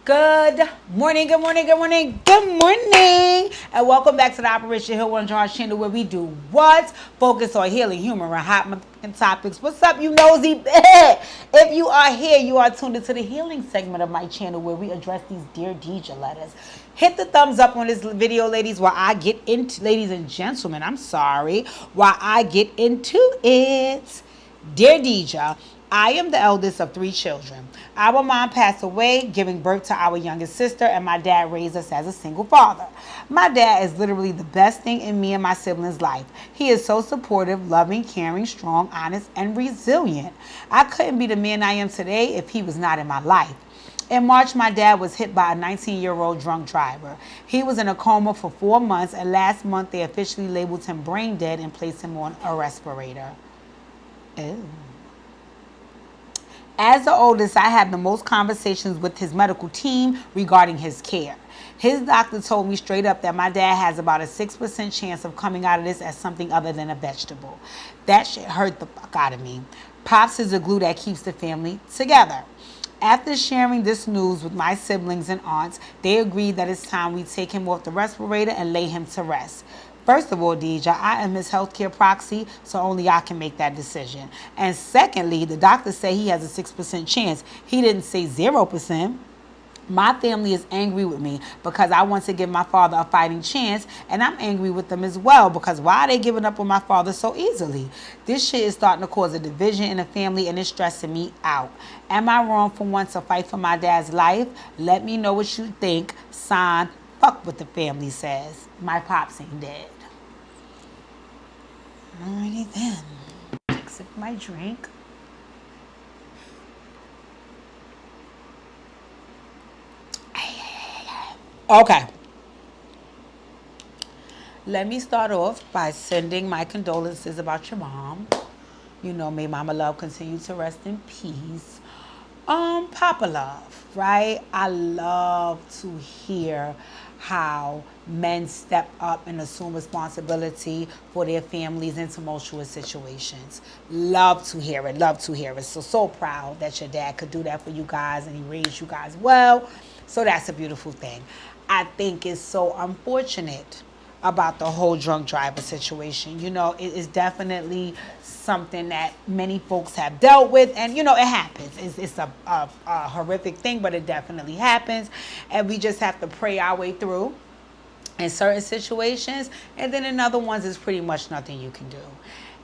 Good morning, good morning, good morning, good morning, and welcome back to the Operation Hill One Charge channel where we do what? Focus on healing, humor, and hot topics. What's up, you nosy bitch? If you are here, you are tuned into the healing segment of my channel where we address these Dear Deja letters. Hit the thumbs up on this video, ladies, while I get into, ladies and gentlemen, I'm sorry, while I get into it. Dear Deja, I am the eldest of 3 children. Our mom passed away, giving birth to our youngest sister, and my dad raised us as a single father. My dad is literally the best thing in me and my siblings' life. He is so supportive, loving, caring, strong, honest, and resilient. I couldn't be the man I am today if he was not in my life. In March, my dad was hit by a 19-year-old drunk driver. He was in a coma for 4 months, and last month they officially labeled him brain dead and placed him on a respirator. Ew. As the oldest, I had the most conversations with his medical team regarding his care. His doctor told me straight up that my dad has about a 6% chance of coming out of this as something other than a vegetable. That shit hurt the fuck out of me. Pops is the glue that keeps the family together. After sharing this news with my siblings and aunts, they agreed that it's time we take him off the respirator and lay him to rest. First of all, Deja, I am his healthcare proxy, so only I can make that decision. And secondly, the doctor said he has a 6% chance. He didn't say 0%. My family is angry with me because I want to give my father a fighting chance, and I'm angry with them as well because why are they giving up on my father so easily? This shit is starting to cause a division in the family, and it's stressing me out. Am I wrong for once to fight for my dad's life? Let me know what you think. Sign, fuck what the family says. My pops ain't dead. Alrighty then. Take a sip of my drink. Okay. Let me start off by sending my condolences about your mom. You know, may Mama Love continue to rest in peace. Papa Love, right? I love to hear how men step up and assume responsibility for their families in tumultuous situations. Love to hear it. Love to hear it. So proud that your dad could do that for you guys and he raised you guys well. So that's a beautiful thing. I think it's so unfortunate about the whole drunk driver situation. You know, it is definitely something that many folks have dealt with, and you know, it happens. It's a horrific thing, but it definitely happens, and we just have to pray our way through in certain situations, and then in other ones, it's pretty much nothing you can do.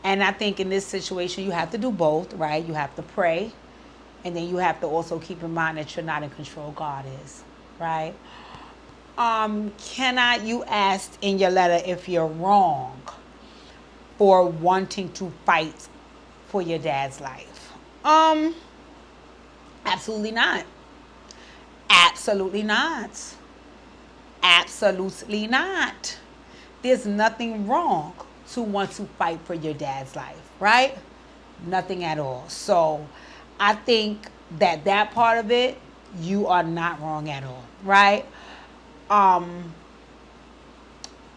And I think in this situation, you have to do both, right? You have to pray, and then you have to also keep in mind that you're not in control. God is, right? You asked in your letter if you're wrong for wanting to fight for your dad's life. Absolutely not. Absolutely not. Absolutely not. There's nothing wrong to want to fight for your dad's life, right? Nothing at all. So I think that part of it, you are not wrong at all, right?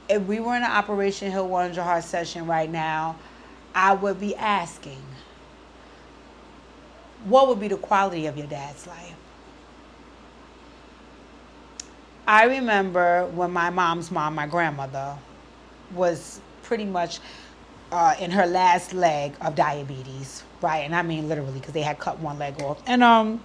If we were in an Operation Hill One Jahar session right now, I would be asking, what would be the quality of your dad's life? I remember when my mom's mom, my grandmother, was pretty much in her last leg of diabetes, right? And I mean literally because they had cut one leg off. And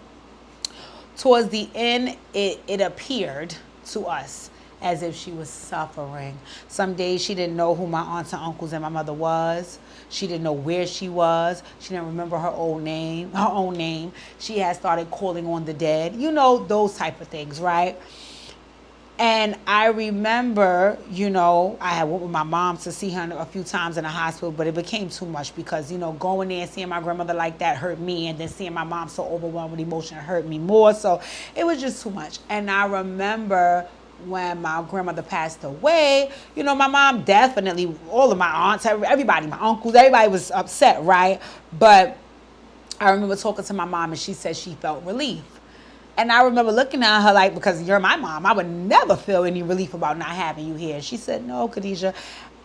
towards the end, it appeared to us as if she was suffering. Some days she didn't know who my aunts and uncles and my mother was. She didn't know where she was. She didn't remember her own name. She had started calling on the dead. You know, those type of things, right? And I remember, you know, I had went with my mom to see her a few times in the hospital, but it became too much because, you know, going there and seeing my grandmother like that hurt me, and then seeing my mom so overwhelmed with emotion hurt me more. So it was just too much. And I remember when my grandmother passed away, you know, my mom definitely, all of my aunts, everybody, my uncles, everybody was upset, right? But I remember talking to my mom, and she said she felt relief. And I remember looking at her like, because you're my mom, I would never feel any relief about not having you here. She said, no, Khadijah,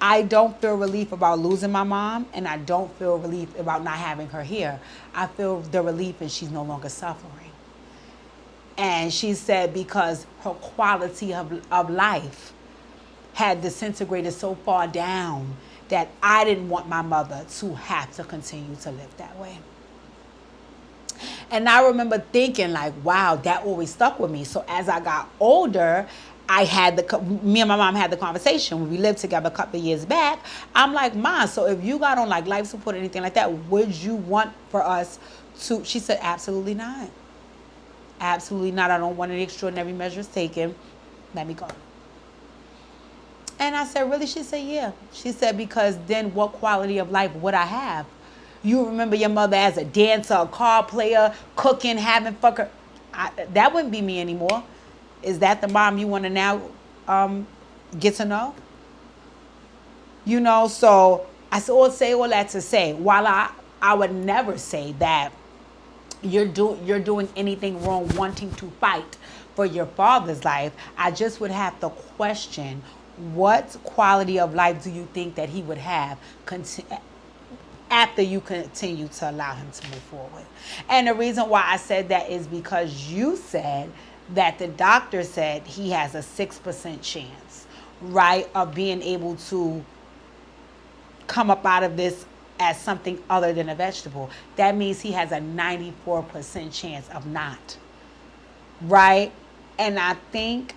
I don't feel relief about losing my mom, and I don't feel relief about not having her here. I feel the relief and she's no longer suffering. And she said because her quality of life had disintegrated so far down that I didn't want my mother to have to continue to live that way. And I remember thinking like, wow, that always stuck with me. So as I got older, me and my mom had the conversation when we lived together a couple of years back. I'm like, Ma, so if you got on like life support or anything like that, would you want for us to? She said, absolutely not. Absolutely not. I don't want any extraordinary measures taken. Let me go. And I said, really? She said, yeah. She said, because then what quality of life would I have? You remember your mother as a dancer, a car player, cooking, having fucker. That wouldn't be me anymore. Is that the mom you want to now get to know? You know, so I say all that to say, while I would never say that you're doing anything wrong wanting to fight for your father's life, I just would have to question what quality of life do you think that he would have after you continue to allow him to move forward. And the reason why I said that is because you said that the doctor said he has a 6% chance, right, of being able to come up out of this as something other than a vegetable. That means he has a 94% chance of not, right? And I think,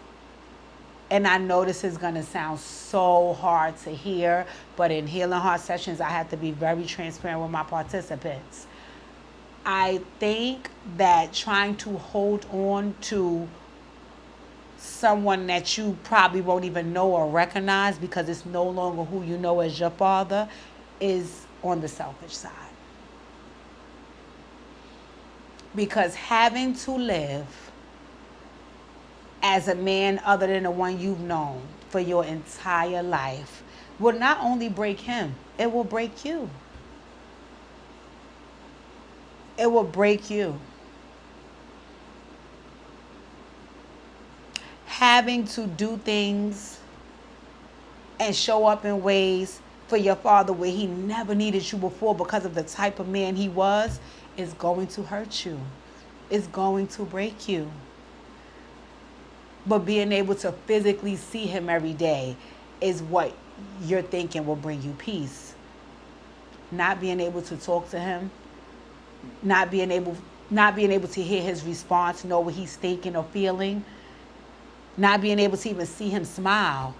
and I know this is going to sound so hard to hear, but in Healing Heart Sessions, I have to be very transparent with my participants. I think that trying to hold on to someone that you probably won't even know or recognize because it's no longer who you know as your father is on the selfish side. Because having to live as a man other than the one you've known for your entire life will not only break him, it will break you. It will break you. Having to do things and show up in ways for your father where he never needed you before because of the type of man he was is going to hurt you. It's going to break you. But being able to physically see him every day is what you're thinking will bring you peace. Not being able to talk to him, not being able to hear his response, know what he's thinking or feeling, not being able to even see him smile.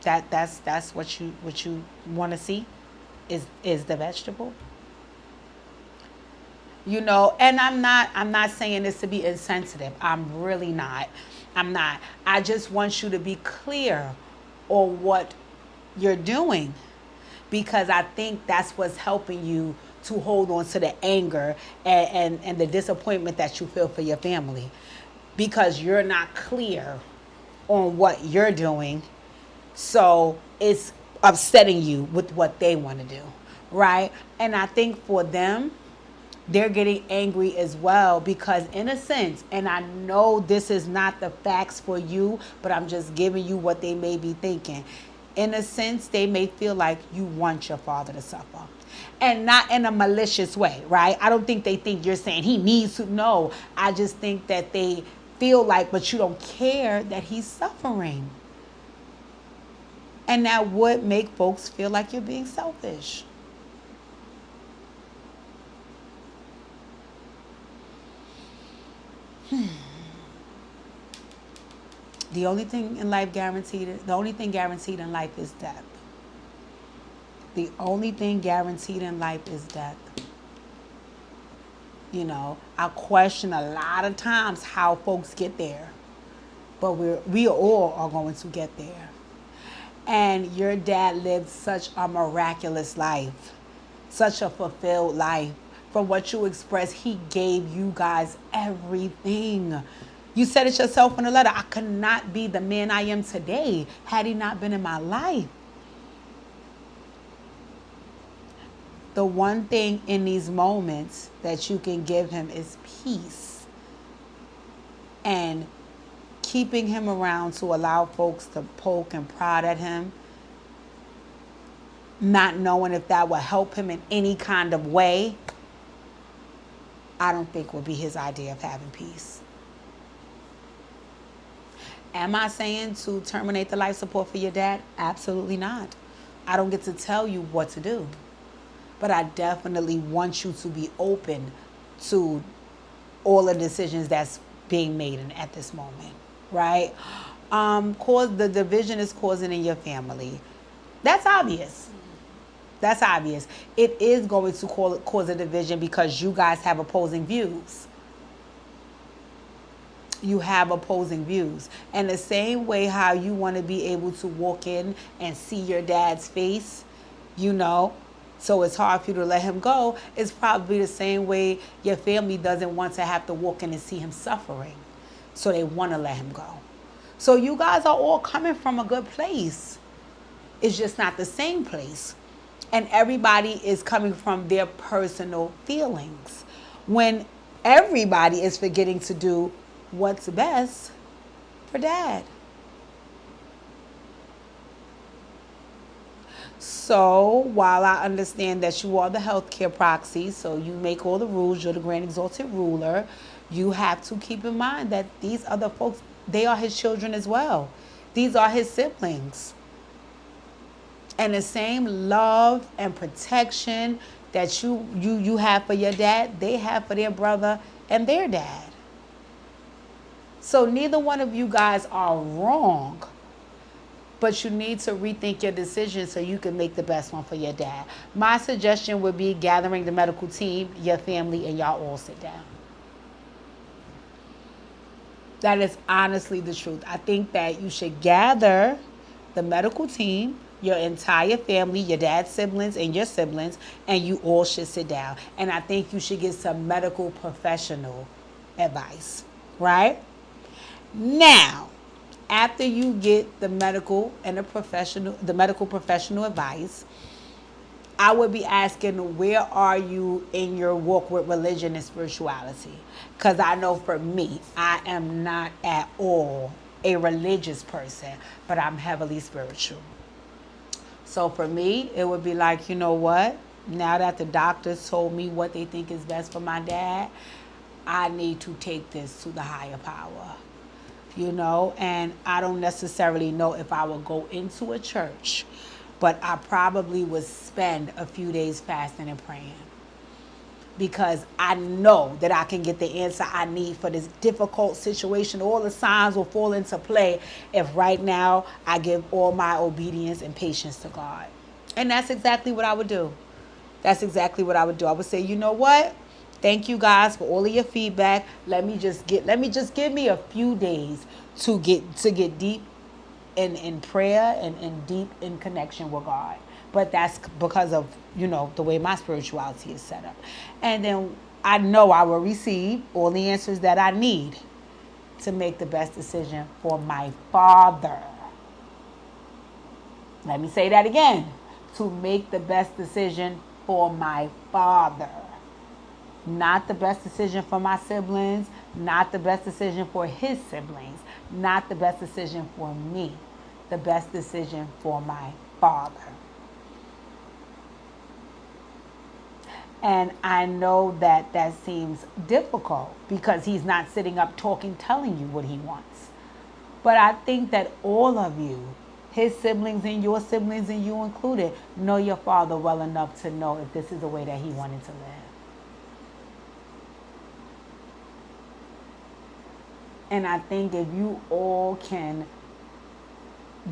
That's what you want to see is the vegetable. You know, and I'm not saying this to be insensitive. I'm really not. I'm not. I just want you to be clear on what you're doing, because I think that's what's helping you to hold on to the anger and the disappointment that you feel for your family, because you're not clear on what you're doing. So it's upsetting you with what they want to do, right? And I think for them, they're getting angry as well because in a sense, and I know this is not the facts for you, but I'm just giving you what they may be thinking. In a sense, they may feel like you want your father to suffer. And not in a malicious way, right? I don't think they think you're saying he needs to. No, I just think that they feel like, but you don't care that he's suffering. And that would make folks feel like you're being selfish. The only thing guaranteed in life is death. The only thing guaranteed in life is death. You know, I question a lot of times how folks get there, but we all are going to get there. And your dad lived such a miraculous life, such a fulfilled life. From what you expressed, he gave you guys everything. You said it yourself in the letter. I could not be the man I am today had he not been in my life. The one thing in these moments that you can give him is peace. And keeping him around to allow folks to poke and prod at him, not knowing if that will help him in any kind of way, I don't think would be his idea of having peace. Am I saying to terminate the life support for your dad? Absolutely not. I don't get to tell you what to do. But I definitely want you to be open to all the decisions that's being made at this moment, right? Cause the division is causing in your family. That's obvious. That's obvious. It is going to cause a division because you guys have opposing views. You have opposing views. And the same way how you want to be able to walk in and see your dad's face, you know, so it's hard for you to let him go, it's probably the same way your family doesn't want to have to walk in and see him suffering. So they want to let him go. So you guys are all coming from a good place. It's just not the same place. And everybody is coming from their personal feelings. When everybody is forgetting to do what's best for dad. So while I understand that you are the healthcare proxy, so you make all the rules, you're the grand exalted ruler, you have to keep in mind that these other folks, they are his children as well. These are his siblings. And the same love and protection that you have for your dad, they have for their brother and their dad. So neither one of you guys are wrong, but you need to rethink your decision so you can make the best one for your dad. My suggestion would be gathering the medical team, your family, and y'all all sit down. That is honestly the truth. I think that you should gather the medical team, your entire family, your dad's siblings and your siblings, and you all should sit down. And I think you should get some medical professional advice, right? Now, after you get the medical professional advice, I would be asking, where are you in your walk with religion and spirituality? Because I know for me, I am not at all a religious person, but I'm heavily spiritual. So for me, it would be like, you know what? Now that the doctors told me what they think is best for my dad, I need to take this to the higher power. You know, and I don't necessarily know if I would go into a church, but I probably would spend a few days fasting and praying, because I know that I can get the answer I need for this difficult situation. All the signs will fall into play if right now I give all my obedience and patience to God. And that's exactly what I would do. That's exactly what I would do. I would say, you know what? Thank you guys for all of your feedback. Let me just give me a few days to get deep in prayer and deep in connection with God. But that's because of, you know, the way my spirituality is set up. And then I know I will receive all the answers that I need to make the best decision for my father. Let me say that again. To make the best decision for my father. Not the best decision for my siblings, not the best decision for his siblings, not the best decision for me. The best decision for my father. And I know that that seems difficult because he's not sitting up talking, telling you what he wants. But I think that all of you, his siblings and your siblings and you included, know your father well enough to know if this is the way that he wanted to live. And I think if you all can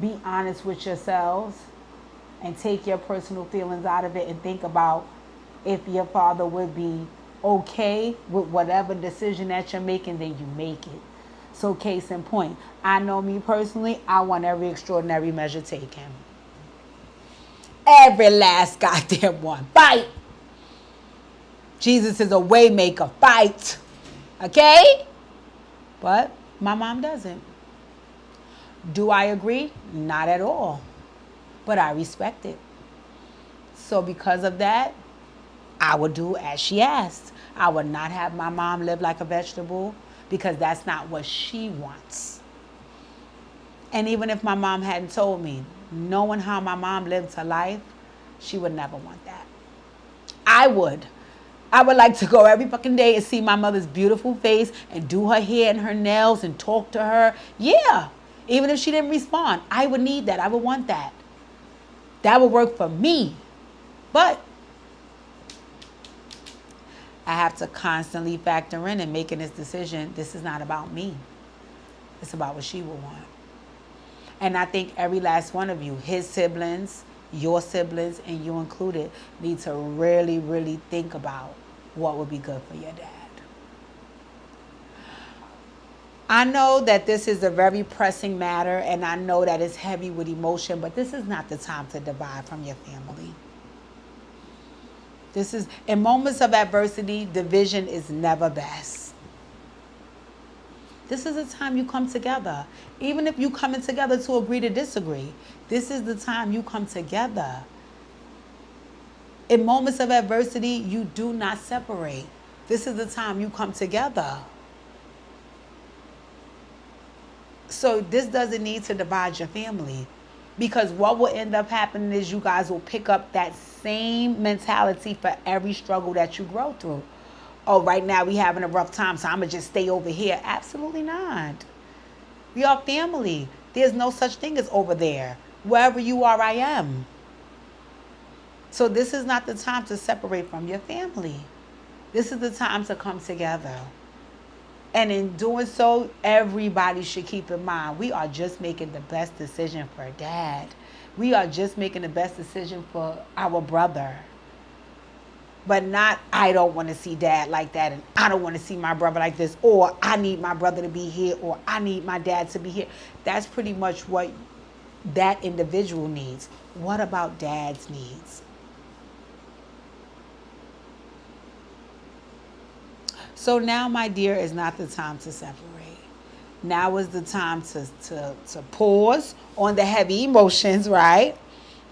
be honest with yourselves and take your personal feelings out of it and think about if your father would be okay with whatever decision that you're making, then you make it. So case in point, I know me personally, I want every extraordinary measure taken. Every last goddamn one. Fight! Jesus is a way maker. Fight! Okay? But my mom doesn't. Do I agree? Not at all. But I respect it. So because of that, I would do as she asked. I would not have my mom live like a vegetable because that's not what she wants. And even if my mom hadn't told me, knowing how my mom lived her life, she would never want that. I would. I would like to go every fucking day and see my mother's beautiful face and do her hair and her nails and talk to her. Yeah. Even if she didn't respond, I would need that. I would want that. That would work for me. But I have to constantly factor in and making this decision. This is not about me. It's about what she will want. And I think every last one of you, his siblings, your siblings, and you included, need to really, really think about what would be good for your dad. I know that this is a very pressing matter, and I know that it's heavy with emotion, but this is not the time to divide from your family. This is, in moments of adversity, division is never best. This is the time you come together. Even if you coming together to agree to disagree, this is the time you come together. In moments of adversity, you do not separate. This is the time you come together. So this doesn't need to divide your family, because what will end up happening is you guys will pick up that same mentality for every struggle that you grow through. Oh, right now we having a rough time, so I'm going to just stay over here. Absolutely not. We are family. There's no such thing as over there. Wherever you are, I am. So this is not the time to separate from your family. This is the time to come together. And in doing so, everybody should keep in mind, we are just making the best decision for dad. We are just making the best decision for our brother. But not, I don't want to see dad like that, and I don't want to see my brother like this, or I need my brother to be here, or I need my dad to be here. That's pretty much what that individual needs. What about dad's needs? So now, my dear, is not the time to separate. Now is the time to pause on the heavy emotions, right?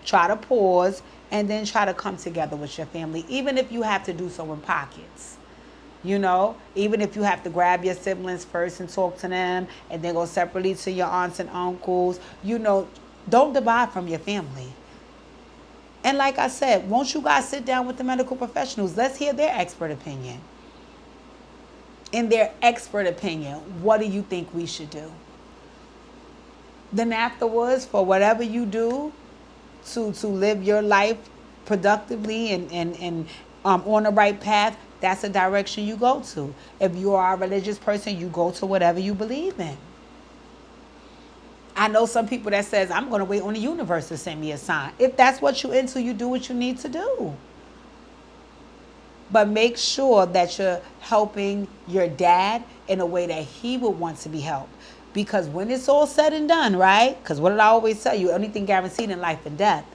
Try to pause and then try to come together with your family, even if you have to do so in pockets. You know, even if you have to grab your siblings first and talk to them and then go separately to your aunts and uncles. You know, don't divide from your family. And like I said, won't you guys sit down with the medical professionals? Let's hear their expert opinion. In their expert opinion, what do you think we should do? Then afterwards, for whatever you do to live your life productively and on the right path, that's the direction you go to. If you are a religious person, you go to whatever you believe in. I know some people that says, I'm going to wait on the universe to send me a sign. If that's what you're into, you do what you need to do. But make sure that you're helping your dad in a way that he would want to be helped. Because when it's all said and done, right? Because what did I always tell you? Anything guaranteed in life and death.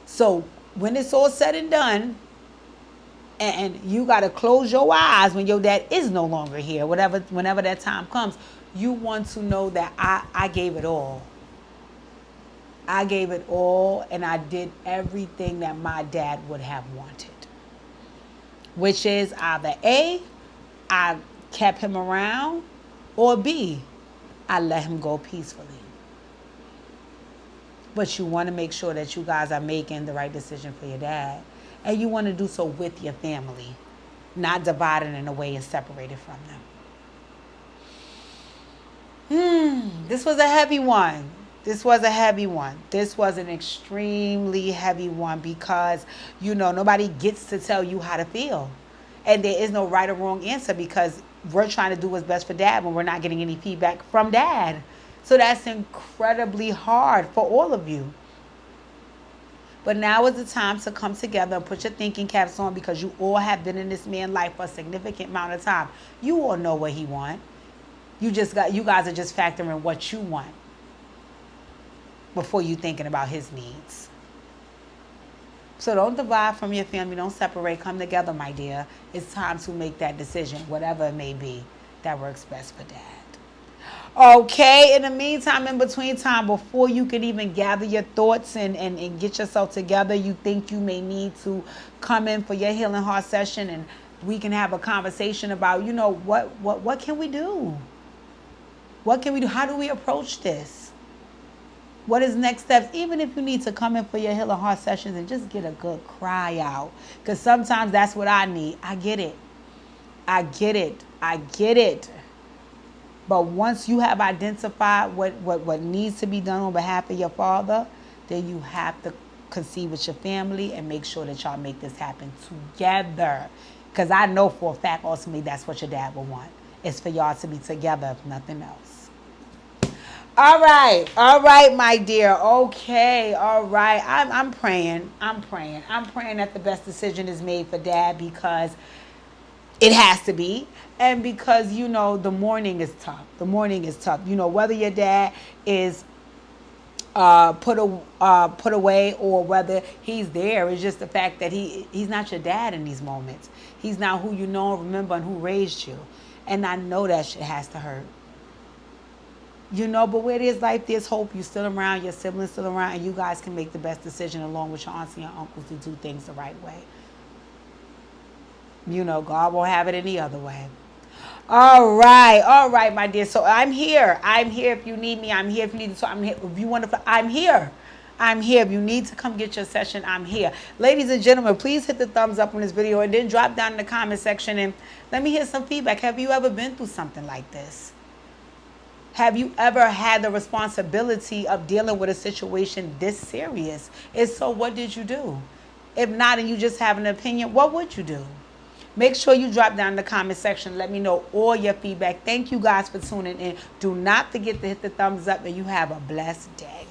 So when it's all said and done, and you got to close your eyes when your dad is no longer here, whenever that time comes, you want to know that I gave it all. I gave it all, and I did everything that my dad would have wanted. Which is either A, I kept him around, or B, I let him go peacefully. But you want to make sure that you guys are making the right decision for your dad. And you want to do so with your family, not divided in a way and separated from them. This was a heavy one. This was a heavy one. This was an extremely heavy one because, you know, nobody gets to tell you how to feel. And there is no right or wrong answer because we're trying to do what's best for dad when we're not getting any feedback from dad. So that's incredibly hard for all of you. But now is the time to come together and put your thinking caps on because you all have been in this man's life for a significant amount of time. You all know what he wants. You guys are just factoring what you want before you thinking about his needs. So don't divide from your family. Don't separate. Come together, my dear. It's time to make that decision, whatever it may be, that works best for dad. Okay, in the meantime, in between time, before you can even gather your thoughts and get yourself together, you think you may need to come in for your healing heart session and we can have a conversation about, you know, what can we do? What can we do? How do we approach this? What is next steps? Even if you need to come in for your healing heart sessions and just get a good cry out. Because sometimes that's what I need. I get it. I get it. I get it. But once you have identified what needs to be done on behalf of your father, then you have to concede with your family and make sure that y'all make this happen together. Because I know for a fact, ultimately, that's what your dad will want. It's for y'all to be together, if nothing else. All right, my dear. Okay, all right. I'm praying. I'm praying that the best decision is made for dad, because it has to be. And because, the morning is tough. The morning is tough. Whether your dad is put away or whether he's there, it's just the fact that he's not your dad in these moments. He's not who you know and remember and who raised you. And I know that shit has to hurt. But where there's life, there's hope. You're still around, your siblings still around, and you guys can make the best decision along with your aunts and your uncles to do things the right way. God won't have it any other way. All right, my dear. So I'm here. I'm here if you need me. I'm here if you need to talk. I'm here if you want to. I'm here. I'm here. If you need to come get your session, I'm here. Ladies and gentlemen, please hit the thumbs up on this video and then drop down in the comment section and let me hear some feedback. Have you ever been through something like this? Have you ever had the responsibility of dealing with a situation this serious? If so, what did you do? If not, and you just have an opinion, what would you do? Make sure you drop down in the comment section. Let me know all your feedback. Thank you guys for tuning in. Do not forget to hit the thumbs up, and you have a blessed day.